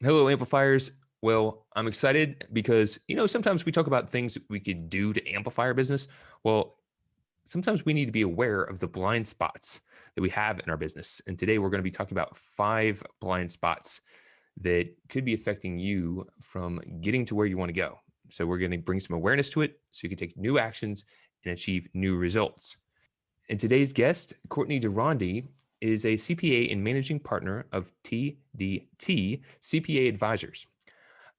Hello, amplifiers. Well, I'm excited because, sometimes we talk about things we could do to amplify our business. Well, sometimes we need to be aware of the blind spots that we have in our business. And today we're going to be talking about 5 blind spots that could be affecting you from getting to where you want to go. So we're going to bring some awareness to it so you can take new actions and achieve new results. And today's guest, Courtney DeRonde, is a CPA and managing partner of TDT CPA Advisors,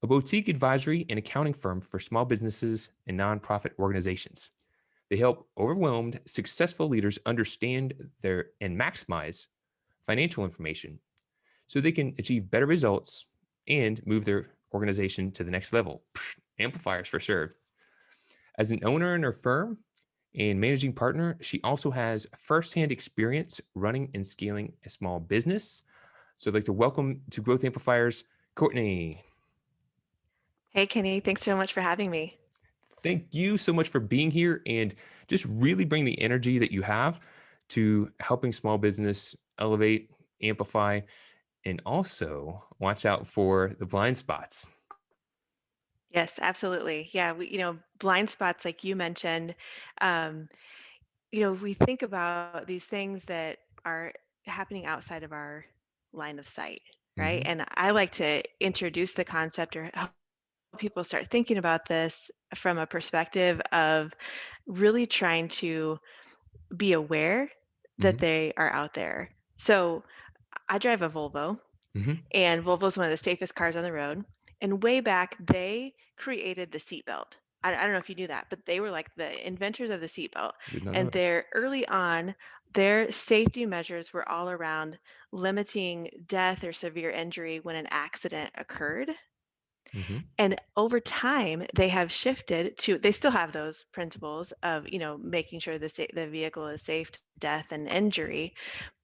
a boutique advisory and accounting firm for small businesses and nonprofit organizations. They help overwhelmed, successful leaders understand and maximize financial information so they can achieve better results and move their organization to the next level. Amplifiers for sure. As an owner in her firm and managing partner, she also has firsthand experience running and scaling a small business. So I'd like to welcome to Growth Amplifiers, Courtney. Hey, Kenny, thanks so much for having me. Thank you so much for being here and just really bring the energy that you have to helping small business elevate, amplify, and also watch out for the blind spots. Yes, absolutely. Yeah, blind spots, like you mentioned, um, we think about these things that are happening outside of our line of sight, right? Mm-hmm. And I like to introduce the concept or help people start thinking about this from a perspective of really trying to be aware that Mm-hmm. they are out there. So I drive a Volvo, Mm-hmm. and Volvo's one of the safest cars on the road. And way back, they created the seatbelt. I don't know if you knew that, but they were like the inventors of the seatbelt. Did not know And that. they're early on, their safety measures were all around limiting death or severe injury when an accident occurred. Mm-hmm. And over time, they have shifted to, they still have those principles of, making sure the vehicle is safe to death and injury,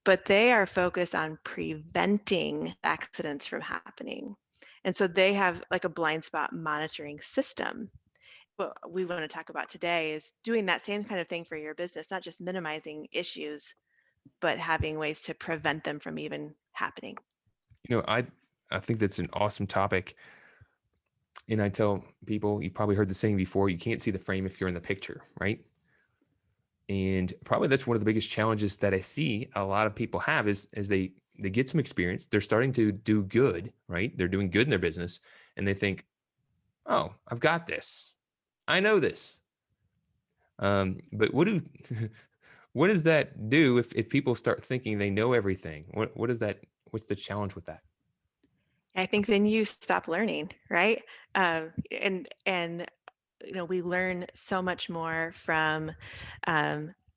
but they are focused on preventing accidents from happening. And so they have like a blind spot monitoring system. What we want to talk about today is doing that same kind of thing for your business, not just minimizing issues, but having ways to prevent them from even happening. I think that's an awesome topic. And I tell people, you probably heard the saying before, you can't see the frame if you're in the picture, right? And probably that's one of the biggest challenges that I see a lot of people have is they get some experience, they're starting to do good, right? They're doing good in their business, and they think, oh, I've got this. I know this. But what does that do if people start thinking they know everything? What's the challenge with that? I think then you stop learning, right? And we learn so much more from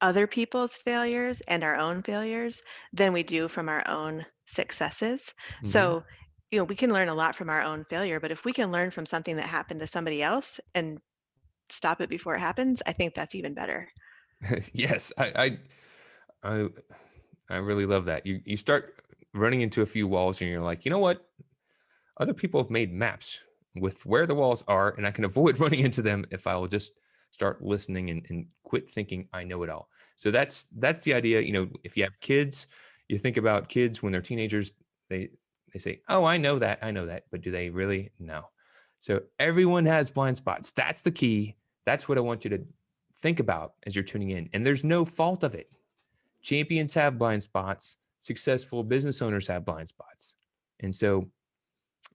other people's failures and our own failures than we do from our own successes. Mm-hmm. So, we can learn a lot from our own failure, but if we can learn from something that happened to somebody else and stop it before it happens, I think that's even better. Yes, I I really love that. You start running into a few walls and you're like, you know what? Other people have made maps with where the walls are, and I can avoid running into them if I will just start listening and quit thinking I know it all. So that's the idea. If you have kids, you think about kids when they're teenagers, they say, oh, I know that. But do they really? No. So everyone has blind spots. That's the key. That's what I want you to think about as you're tuning in. And there's no fault of it. Champions have blind spots. Successful business owners have blind spots. And so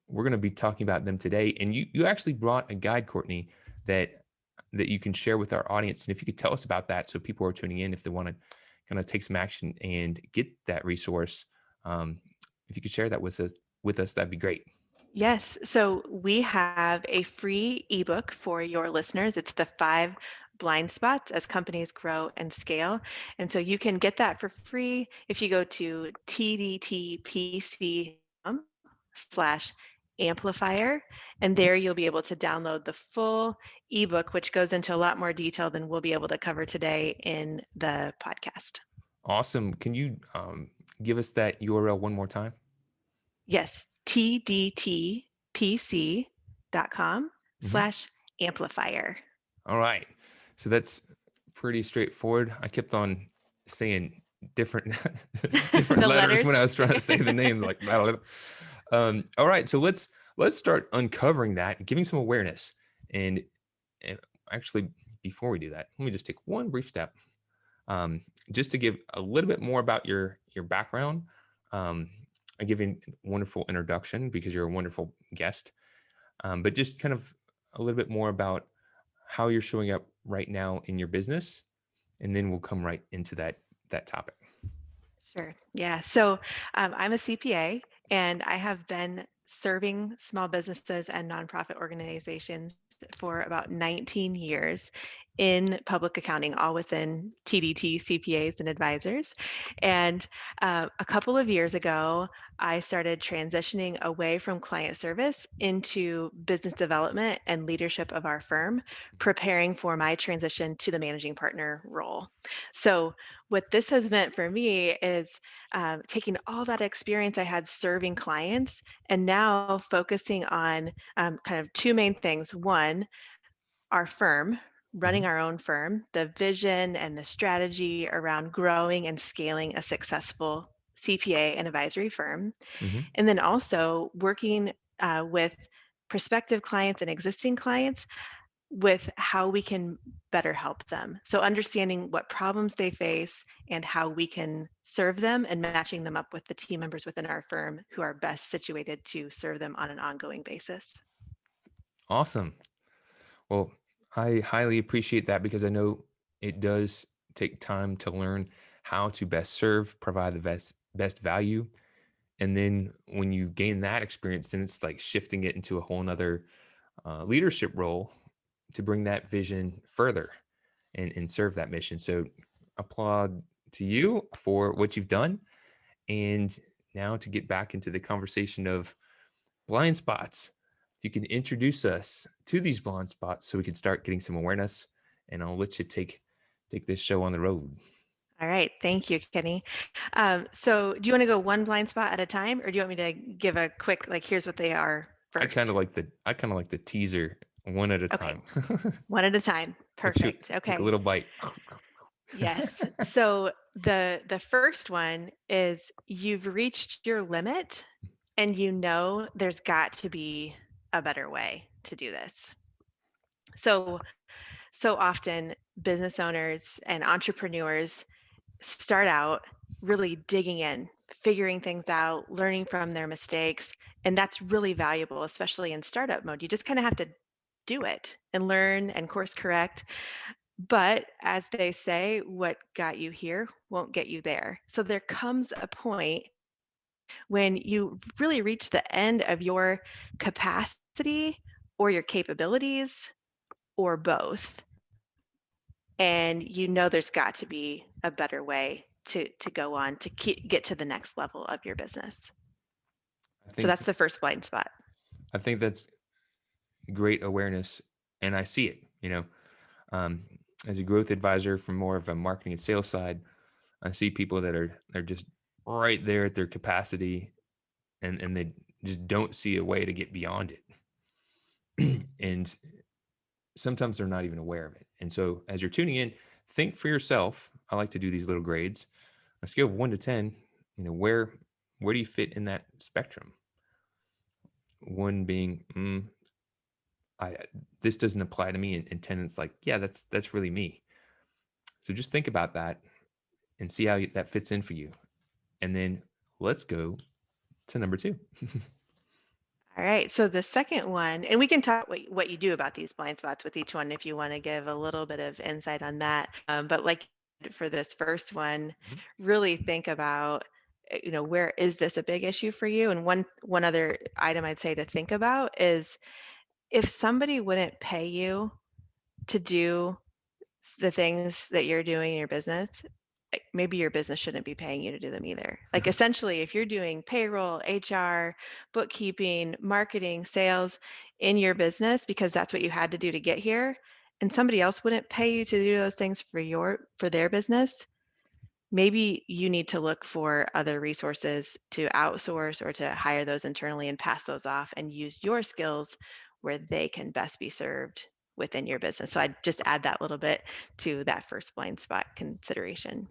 we're going to be talking about them today. And you actually brought a guide, Courtney, that you can share with our audience. And if you could tell us about that, so people are tuning in, if they want to kind of take some action and get that resource, if you could share that with us, that'd be great. Yes. So we have a free ebook for your listeners. It's the 5 blind spots as companies grow and scale. And so you can get that for free if you go to tdtpc.com/amplifier. And there you'll be able to download the full ebook, which goes into a lot more detail than we'll be able to cover today in the podcast. Awesome. Can you give us that URL one more time? Yes, tdtpc.com Mm-hmm. slash amplifier. All right. So that's pretty straightforward. I kept on saying different different The letters letters. when I was trying to say the name. Like, blah, blah, blah. All right, so let's start uncovering that and giving some awareness. And, and actually, before we do that, let me just take one brief step, um, just to give a little bit more about your background. Um, I give you a wonderful introduction because you're a wonderful guest, but just kind of a little bit more about how you're showing up right now in your business, and then we'll come right into that topic. Sure. Yeah. So I'm a CPA and I have been serving small businesses and nonprofit organizations for about 19 years in public accounting, all within TDT, CPAs, and advisors. And a couple of years ago, I started transitioning away from client service into business development and leadership of our firm, preparing for my transition to the managing partner role. So what this has meant for me is taking all that experience I had serving clients and now focusing on kind of two main things. One, our firm, running Hmm. our own firm, the vision and the strategy around growing and scaling a successful CPA and advisory firm. Hmm. And then also working with prospective clients and existing clients with how we can better help them. So understanding what problems they face and how we can serve them and matching them up with the team members within our firm who are best situated to serve them on an ongoing basis. Awesome. Well, I highly appreciate that because I know it does take time to learn how to best serve, provide the best value. And then when you gain that experience, then it's like shifting it into a whole nother leadership role to bring that vision further and serve that mission. So applaud to you for what you've done. And now to get back into the conversation of blind spots, if you can introduce us to these blind spots so we can start getting some awareness, and I'll let you take this show on the road. All right, thank you, Kenny. So do you want to go one blind spot at a time, or do you want me to give a quick, like, here's what they are first? I kind of like the teaser one at a Okay, time. one at a time. Like shoot, Perfect. like a Okay. little bite. Yes. So the first one is you've reached your limit and you know there's got to be a better way to do this. So so often business owners and entrepreneurs start out really digging in, figuring things out, learning from their mistakes, and that's really valuable, especially in startup mode. You just kind of have to do it and learn and course correct. But as they say, what got you here won't get you there. So there comes a point when you really reach the end of your capacity or your capabilities or both. And you know there's got to be a better way to go on to get to the next level of your business. I So think that's the first blind spot. I think that's great awareness, and I see it. Um, as a growth advisor from more of a marketing and sales side, I see people that are they're just right there at their capacity, and they just don't see a way to get beyond it. And sometimes they're not even aware of it. And so as you're tuning in, think for yourself. I like to do these little grades. On a scale of 1 to 10, where do you fit in that spectrum? One being, I this doesn't apply to me, and 10 it's like, yeah, that's really me. So just think about that and see how that fits in for you. And then let's go to number two. All right. So the second one, and we can talk what you do about these blind spots with each one if you want to give a little bit of insight on that. But like for this first one, Mhm. really think about, where is this a big issue for you? And one other item I'd say to think about is if somebody wouldn't pay you to do the things that you're doing in your business, like maybe your business shouldn't be paying you to do them either. Like essentially, if you're doing payroll, HR, bookkeeping, marketing, sales in your business because that's what you had to do to get here, and somebody else wouldn't pay you to do those things for their business, maybe you need to look for other resources to outsource or to hire those internally and pass those off and use your skills where they can best be served within your business. So I'd just add that little bit to that first blind spot consideration.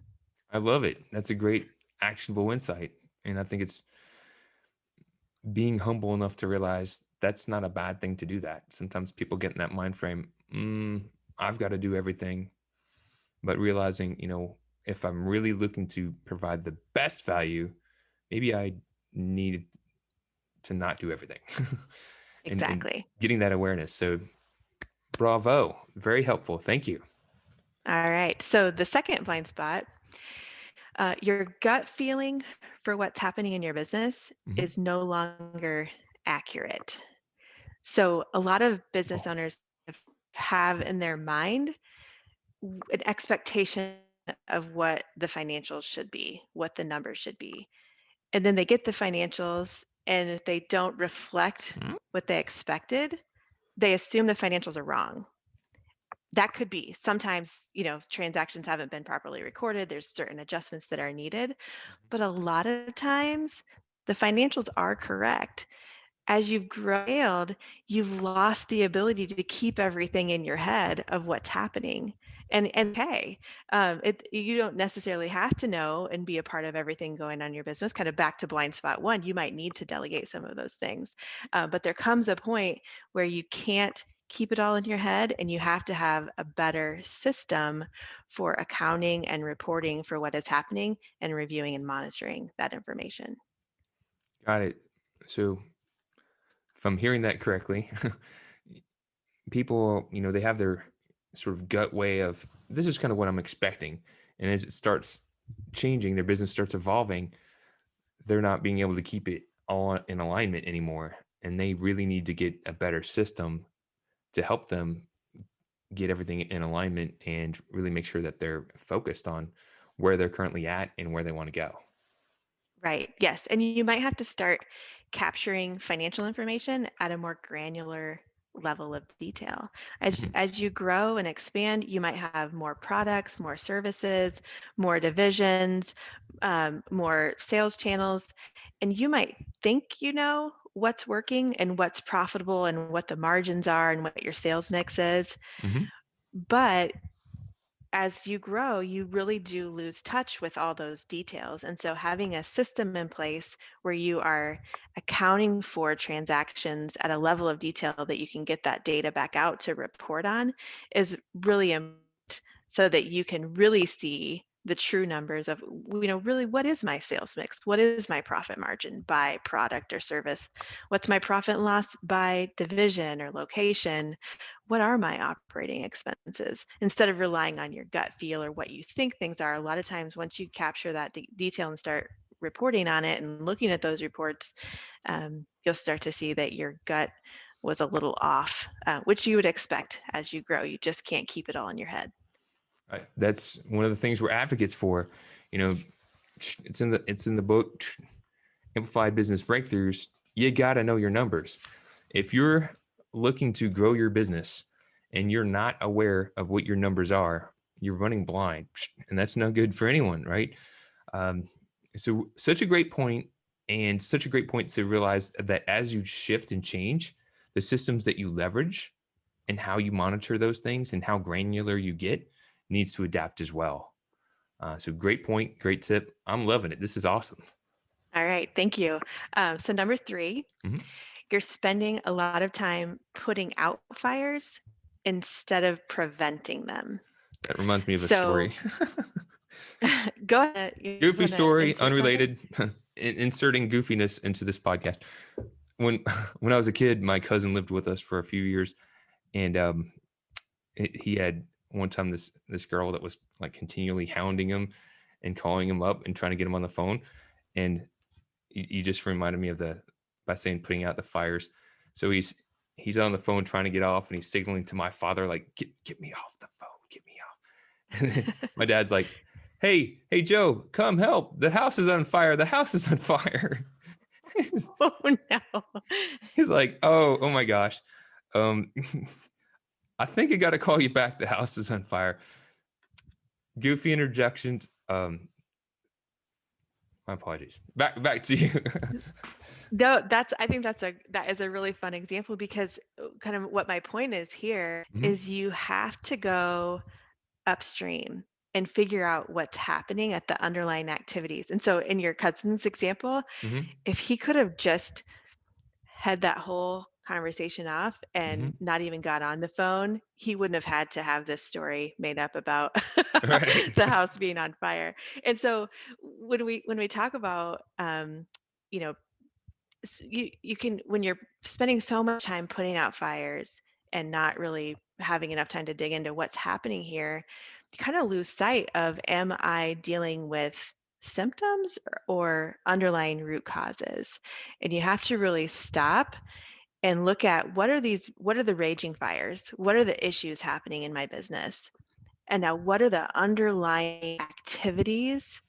I love it. That's a great actionable insight. And I think it's being humble enough to realize that's not a bad thing to do that. Sometimes people get in that mind frame, I've got to do everything, but realizing, if I'm really looking to provide the best value, maybe I need to not do everything. and Exactly. getting that awareness. So bravo. Very helpful. Thank you. All right. So the second blind spot, your gut feeling for what's happening in your business Mhm. is no longer accurate. So a lot of business Oh, owners have in their mind an expectation of what the financials should be, what the numbers should be. And then they get the financials, and if they don't reflect mm, what they expected, they assume the financials are wrong. That could be. Sometimes, transactions haven't been properly recorded. There's certain adjustments that are needed, but a lot of times the financials are correct. As you've grown, you've lost the ability to keep everything in your head of what's happening. And hey, you don't necessarily have to know and be a part of everything going on in your business. Kind of back to blind spot one, you might need to delegate some of those things, but there comes a point where you can't keep it all in your head, and you have to have a better system for accounting and reporting for what is happening and reviewing and monitoring that information. got it. So if I'm hearing that correctly, people, they have their sort of gut way of this is kind of what I'm expecting. And as it starts changing, their business starts evolving, they're not being able to keep it all in alignment anymore. And they really need to get a better system to help them get everything in alignment and really make sure that they're focused on where they're currently at and where they want to go. Right. Yes. And you might have to start capturing financial information at a more granular level of detail. Mhm. As you grow and expand, you might have more products, more services, more divisions, more sales channels, and you might think you know what's working and what's profitable and what the margins are and what your sales mix is. Mhm. But as you grow, you really do lose touch with all those details. And so having a system in place where you are accounting for transactions at a level of detail that you can get that data back out to report on is really important, so that you can really see the true numbers of, really what is my sales mix? What is my profit margin by product or service? What's my profit and loss by division or location? What are my operating expenses? Instead of relying on your gut feel or what you think things are, a lot of times once you capture that detail and start reporting on it and looking at those reports, you'll start to see that your gut was a little off, which you would expect as you grow. You just can't keep it all in your head. Right. That's one of the things we're advocates for. You know, it's in the book, Amplified Business Breakthroughs. You got to know your numbers. If you're looking to grow your business and you're not aware of what your numbers are, you're running blind, and that's no good for anyone, right? Um, so, such a great point, and such a great point to realize that as you shift and change, the systems that you leverage and how you monitor those things and how granular you get needs to adapt as well. So, great point, great tip. I'm loving it. This is awesome. All right, thank you. So number three, Mhm. you're spending a lot of time putting out fires instead of preventing them. That reminds me of a So story. go ahead. You Goofy want to story, insert something? unrelated. Inserting goofiness into this podcast. When when I was a kid, my cousin lived with us for a few years, and he had one time this girl that was like continually hounding him and calling him up and trying to get him on the phone. And you just reminded me of the by saying putting out the fires. So he's on the phone trying to get off, and he's signaling to my father like, get me off the phone, get me off. And then my dad's like, hey Joe, come help, the house is on fire, the house is on fire. he's, Oh no. he's like, oh my gosh, um I think I gotta call you back, the house is on fire. Goofy interjections. My apologies. Back to you. No, I think that is a really fun example, because kind of what my point is here Mhm. is you have to go upstream. and figure out what's happening at the underlying activities. And so in your cousin's example, Hmm. if he could have just had that whole conversation off and Hmm. not even got on the phone, he wouldn't have had to have this story made up about Right. the house being on fire. And so when we talk about you know you can, when you're spending so much time putting out fires and not really having enough time to dig into what's happening here, you kind of lose sight of, am I dealing with symptoms or underlying root causes? And you have to really stop and look at, what are the raging fires, what are the issues happening in my business, and now what are the underlying activities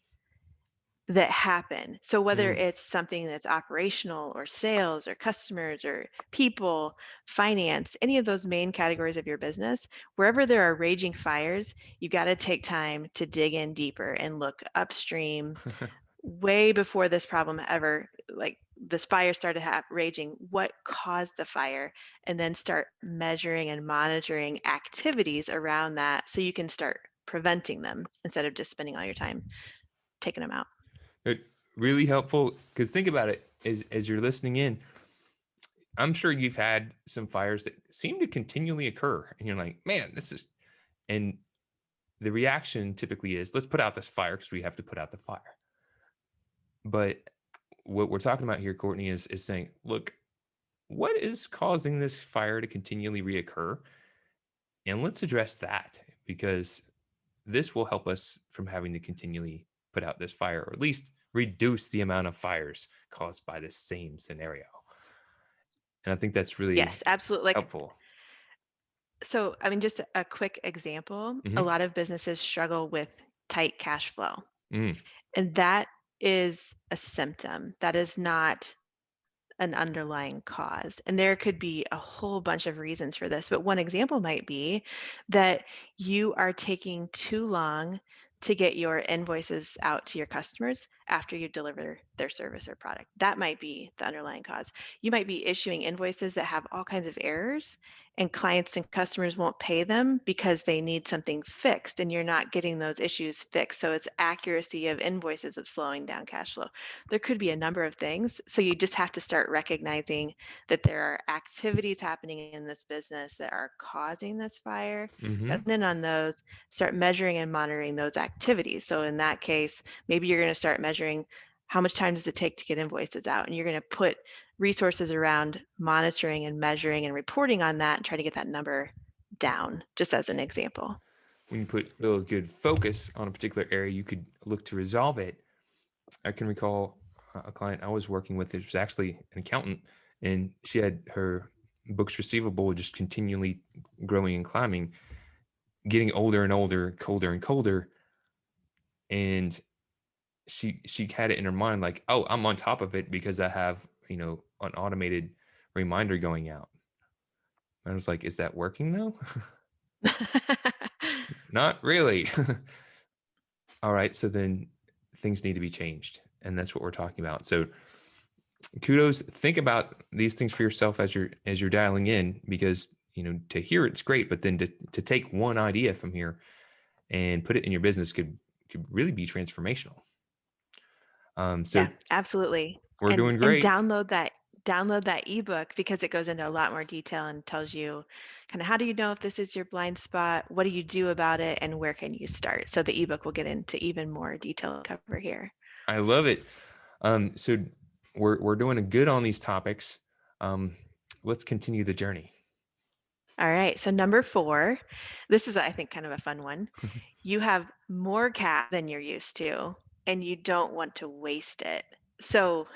that happen. So whether Mm. it's something that's operational or sales or customers or people, finance, any of those main categories of your business, wherever there are raging fires, you got to take time to dig in deeper and look upstream, way before this problem ever, like this fire started raging, what caused the fire, and then start measuring and monitoring activities around that so you can start preventing them instead of just spending all your time taking them out. It really helpful because think about it as you're listening in. I'm sure you've had some fires that seem to continually occur, and you're like, man, this is. And the reaction typically is, let's put out this fire because we have to put out the fire. But what we're talking about here, Courtney, is saying, look, what is causing this fire to continually reoccur, and let's address that because this will help us from having to continually put out this fire, or at least reduce the amount of fires caused by this same scenario. And I think that's really Yes, absolutely. Like, helpful. so, I mean, just a quick example, a Hmm. lot of businesses struggle with tight cash flow, Mm. and that is a symptom. That is not an underlying cause. And there could be a whole bunch of reasons for this, but one example might be that you are taking too long to get your invoices out to your customers after you deliver their service or product. That might be the underlying cause. You might be issuing invoices that have all kinds of errors, and clients and customers won't pay them because they need something fixed, and you're not getting those issues fixed. So it's accuracy of invoices that's slowing down cash flow. There could be a number of things. So you just have to start recognizing that there are activities happening in this business that are causing this fire. Cut Hmm. in on those, start measuring and monitoring those activities. So in that case, maybe you're going to start measuring, how much time does it take to get invoices out? And you're going to put resources around monitoring and measuring and reporting on that and try to get that number down, just as an example. When you put real good focus on a particular area, you could look to resolve it. I can recall a client I was working with, it was actually an accountant, and she had her books receivable just continually growing and climbing, getting older and older, colder and colder. And she had it in her mind like, oh, I'm on top of it because I have, an automated reminder going out. And I was like, is that working though? Not really. All right, so then things need to be changed. And that's what we're talking about. So kudos, think about these things for yourself as you're dialing in, because to hear it's great, but then to take one idea from here and put it in your business could really be transformational. So Yeah, absolutely. we're And doing and great. download that ebook, because it goes into a lot more detail and tells you kind of, how do you know if this is your blind spot? What do you do about it? And where can you start? So the ebook will get into even more detail and cover here. I love it. So we're doing good on these topics. Um, let's continue the journey. All right. So number 4, this is, I think, kind of a fun one. You have more cash than you're used to, and you don't want to waste it. So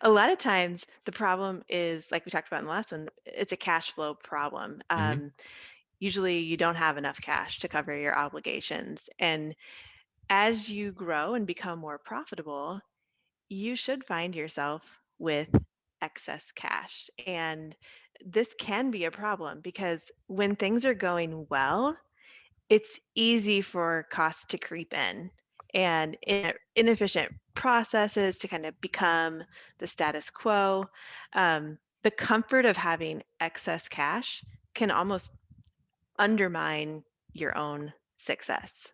a lot of times the problem is, like we talked about in the last one, it's a cash flow problem. Hmm. Usually you don't have enough cash to cover your obligations. And as you grow and become more profitable, you should find yourself with excess cash. And this can be a problem because when things are going well, it's easy for costs to creep in and inefficient processes to kind of become the status quo. The comfort of having excess cash can almost undermine your own success.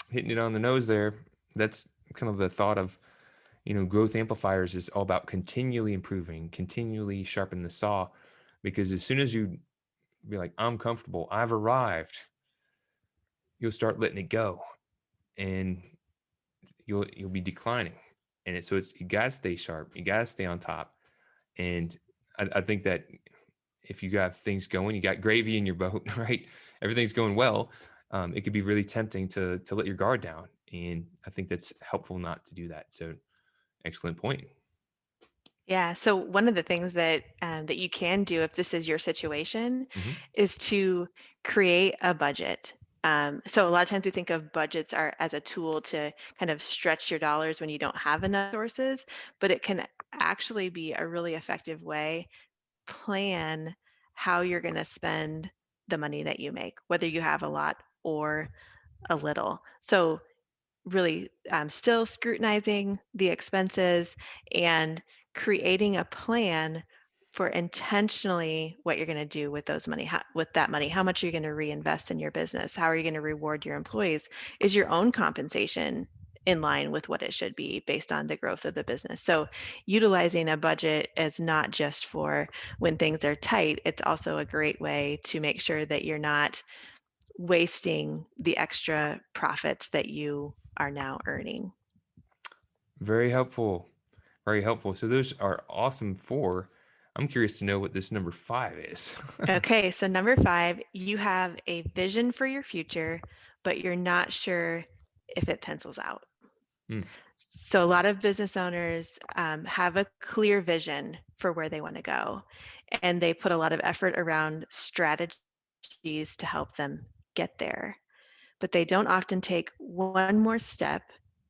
hitting it on the nose there. That's kind of the thought of, growth amplifiers is all about continually improving, continually sharpen the saw. Because as soon as you be like, I'm comfortable, I've arrived, you'll start letting it go, and you'll be declining. And so you gotta stay sharp, you gotta stay on top. And I think that if you got things going, you got gravy in your boat, right? Everything's going well. It could be really tempting to let your guard down. And I think that's helpful not to do that. So excellent point. Yeah. So one of the things that that you can do if this is your situation Hmm. is to create a budget. So a lot of times we think of budgets are as a tool to kind of stretch your dollars when you don't have enough sources, but it can actually be a really effective way plan how you're going to spend the money that you make, whether you have a lot or a little. So really still scrutinizing the expenses and creating a plan for intentionally what you're going to do with those money with that money. How much are you going to reinvest in your business? How are you going to reward your employees? Is your own compensation in line with what it should be based on the growth of the business? So utilizing a budget is not just for when things are tight, it's also a great way to make sure that you're not wasting the extra profits that you are now earning. Very helpful. Very helpful. So those are awesome four. I'm curious to know what this number five is. Okay, so number 5, you have a vision for your future, but you're not sure if it pencils out. Hmm. So a lot of business owners have a clear vision for where they want to go, and they put a lot of effort around strategies to help them get there. But they don't often take one more step,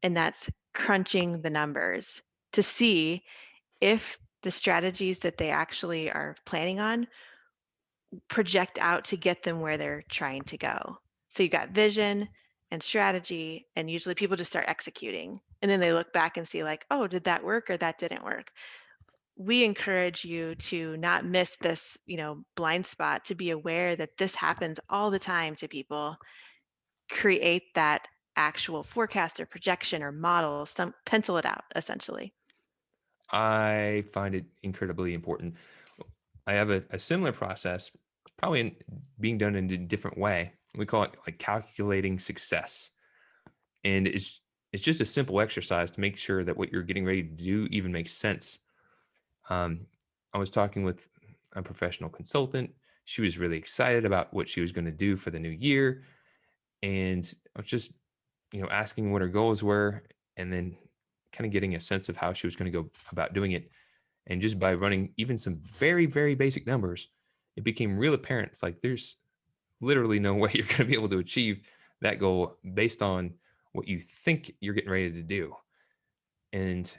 and that's crunching the numbers to see if the strategies that they actually are planning on project out to get them where they're trying to go. So you got vision and strategy, and usually people just start executing. And then they look back and see, like, oh, did that work or that didn't work? We encourage you to not miss this, blind spot, to be aware that this happens all the time to people. Create that actual forecast or projection or model, some pencil it out essentially. I find it incredibly important. I have a similar process, probably being done in a different way. We call it like calculating success, and it's just a simple exercise to make sure that what you're getting ready to do even makes sense. Um, I was talking with a professional consultant. She was really excited about what she was going to do for the new year, and I was just asking what her goals were, and then kind of getting a sense of how she was going to go about doing it. And just by running even some very, very basic numbers, it became real apparent. It's like there's literally no way you're going to be able to achieve that goal based on what you think you're getting ready to do. And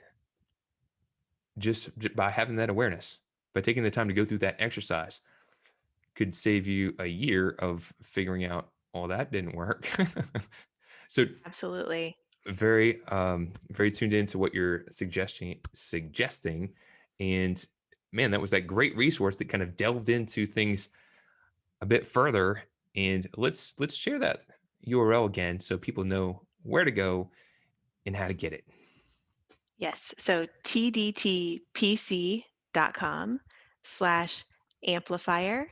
just by having that awareness, by taking the time to go through that exercise, could save you a year of figuring out all that didn't work. So Absolutely. very tuned into what you're suggesting. And man, that was that great resource that kind of delved into things a bit further. And let's share that URL again so people know where to go and how to get it. Yes. So tdtpc.com/amplifier.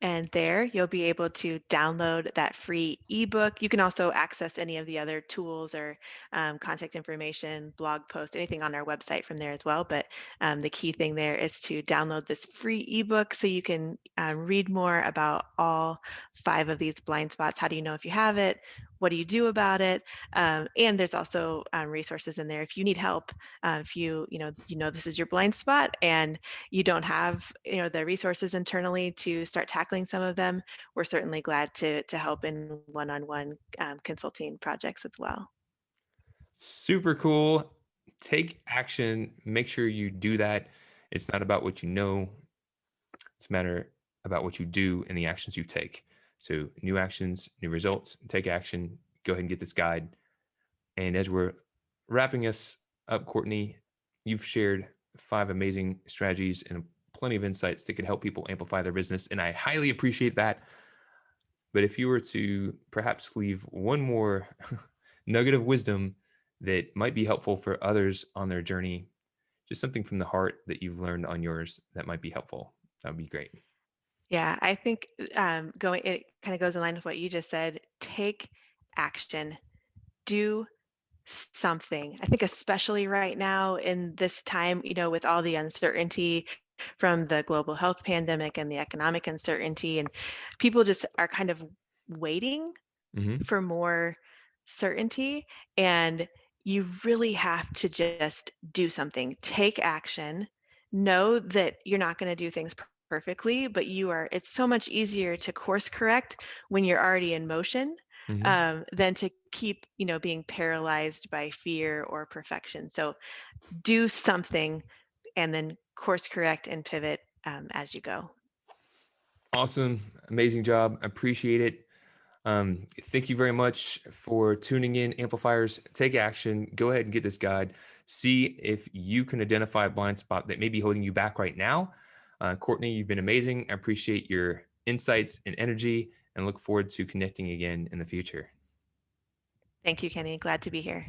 And there you'll be able to download that free ebook. You can also access any of the other tools or contact information, blog post, anything on our website from there as well. But the key thing there is to download this free ebook so you can read more about all 5 of these blind spots. How do you know if you have it? What do you do about it? And there's also resources in there if you need help. If you know this is your blind spot and you don't have the resources internally to start tackling some of them, we're certainly glad to help in one-on-one consulting projects as well. Super cool. Take action. Make sure you do that. It's not about what you know, it's a matter about what you do and the actions you take. So, new actions, new results, take action. Go ahead and get this guide. And as we're wrapping us up, Courtney, you've shared 5 amazing strategies and plenty of insights that could help people amplify their business. And I highly appreciate that. But if you were to perhaps leave one more nugget of wisdom that might be helpful for others on their journey, just something from the heart that you've learned on yours that might be helpful, that would be great. Yeah, I think going it kind of goes in line with what you just said. Take action. Do something. I think especially right now in this time, with all the uncertainty from the global health pandemic and the economic uncertainty, and people just are kind of waiting Hmm. for more certainty. And you really have to just do something, take action, know that you're not going to do things perfectly, but it's so much easier to course correct when you're already in motion, Hmm. than to keep, being paralyzed by fear or perfection. So do something and then course correct and pivot as you go. Awesome. Amazing job. I appreciate it. Thank you very much for tuning in. Amplifiers, take action. Go ahead and get this guide. See if you can identify a blind spot that may be holding you back right now. Courtney, you've been amazing. I appreciate your insights and energy and look forward to connecting again in the future. Thank you, Kenny. Glad to be here.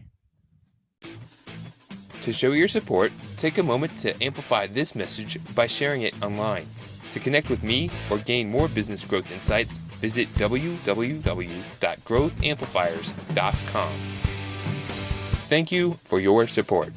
To show your support, take a moment to amplify this message by sharing it online. To connect with me or gain more business growth insights, visit www.growthamplifiers.com. Thank you for your support.